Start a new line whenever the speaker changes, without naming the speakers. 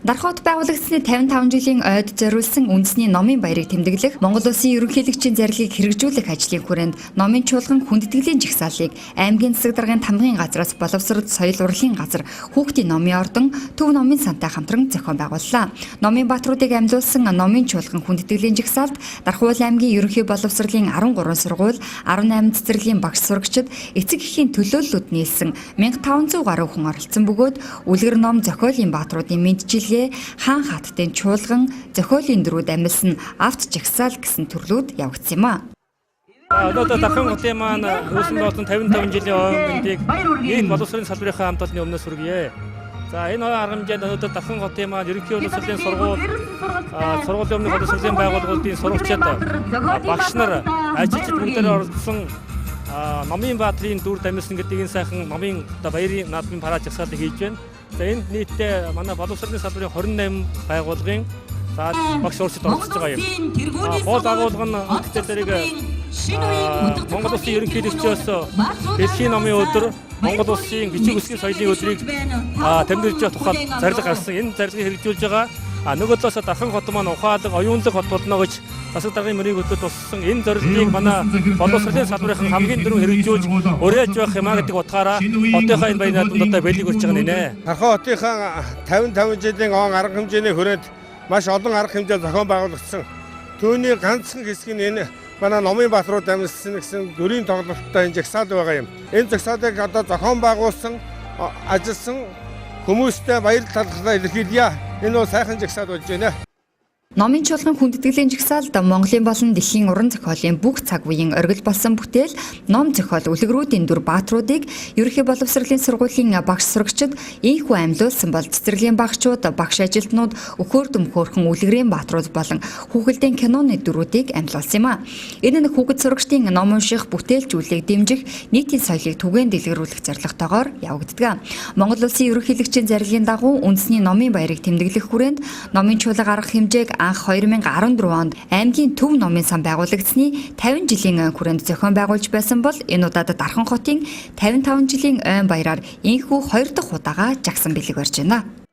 Дархот байгуулагдсны 55 жилийн ойд зориулсан үндэсний номын баярыг тэмдэглэх Монгол Улсын ерөнхийлөгчийн зарлигийг хэрэгжүүлэх ажлын хүрээнд номын чуулган хүндэтгэлийн жагсаалыг аймгийн засаг даргын тамгын газраас боловсрол соёл урлагийн газар хүүхдийн номын ордон төв номын сантай хамтран зохион байгууллаа. Номын баатруудыг амьлуулсан номын чуулган хүндэтгэлийн жагсаалд Дархуул аймгийн ерөнхий боловсролын 13 сургууль, 18 цэцэрлэгийн багш сурагчид, эцэг эхийн төлөөллүүд нийлсэн 1500 гаруй хүн оролцсон бөгөөд үлгэр ном зохиолын баатруудын мэдчилгээ хаан хааттын чуулган зохиолын дөрүүд амилсан авт жагсаал гэсэн төрлүүд явагдсан юм а.
Одоо Дархан хотын маань үүсэн болсон 55 жилийн оймдыг ийм боловсролын салбарынхаа хамт олонны өмнөөс хүргэе. За энэ арга хэмжээнд өнөөдөр Дархан хотын маань ерөнхий боловсролын сургуулийн өмнөх боловсролын байгууллагуудын сурагчид багш нар ажилчид бүгдээр оролцсон номын баатрын дүр дамжсан гэдэг энэ сайхан номын баярын наадмын парад жагсаалыг хийж байна. За энд нийтдээ манай боловсролын салбарын 28 байгууллагын багш сурагчид оролцож байгаа юм. Гол агуулга нь үгтэлэрийг Монгол Улсын ерөнхийлөгчөөс дэлхийн номын өдөр, Монгол Улсын бичиг үсгийн соёлын өдрийг тэмдэглэж явах тухайд зарлиг гаргасан. Энэ зарлигийг хэрэгжүүлж байгаа нөгөө талаас Дархан хот маань ухаалаг, оюунлаг хот болно гэж засаг даргын мөрийг өдөр туссан. Энэ зорилтыг манай боловсролын салбарын хамгийн дөрөв хэрэгжүүлж уриалж байх юм а гэдэг утгаараа хотынхаа энэ баярын наадамд одоо бэлэг өрч байгаа нэ.
Дархан хотынхаа 55 жилийн он арга хэмжээний хүрээнд маш олон арга хэмжээ зохион байгуулагдсан. Түүний ганцхан хэсэг нь энэ манай номын баатрууд амьдсан гэсэн дөрийн тоглолттой энэ жагсаал байгаа юм. Энэ жагсаалыг одоо зохион байгуулсан, ажилласан хүмүүстээ баяр талархлаа илэрхийлье. Энэ бол сайхан жагсаал болж байна.
Номын чуулган хүндэтгэлийн жагсаалд Монголын болон дэлхийн уран зохиолын бүх цаг үеийн оргил болсон бүтээл, ном зохиол үлгэрүүдийн дүр баатруудыг ерөнхий боловсролын сургуулийн багш сурагчид ийхүү амьлуулсан бол цэцэрлэгийн багшчууд, багш ажилтнууд өхөөр төмхөөрхөн үлгэрийн баатрууд болон хүүхэлдэйн киноны дүрүүдийг амьлуулсан юм а. Энэ нь хүүхэд сурагчдын ном унших, бүтээлжүүлэх, дэмжих, нийтийн соёлыг түгээн дэлгэрүүлэх зорилготойгоор явагддаг. Монгол Улсын ерөнхийлөгчийн зарлигийн дагуу үндэсний номын баярыг тэмдэглэх хүрээнд номын чуулга арга хэмжээг анх 2014 онд аймгийн төв номын сан байгуулагдсны 50 жилийн хүрээнд зохион байгуулж байсан бол энэ удаад Дархан хотын 55 жилийн ойн баяраар энхүү 2 дахь удаага жагсан бэлэг барьж байна.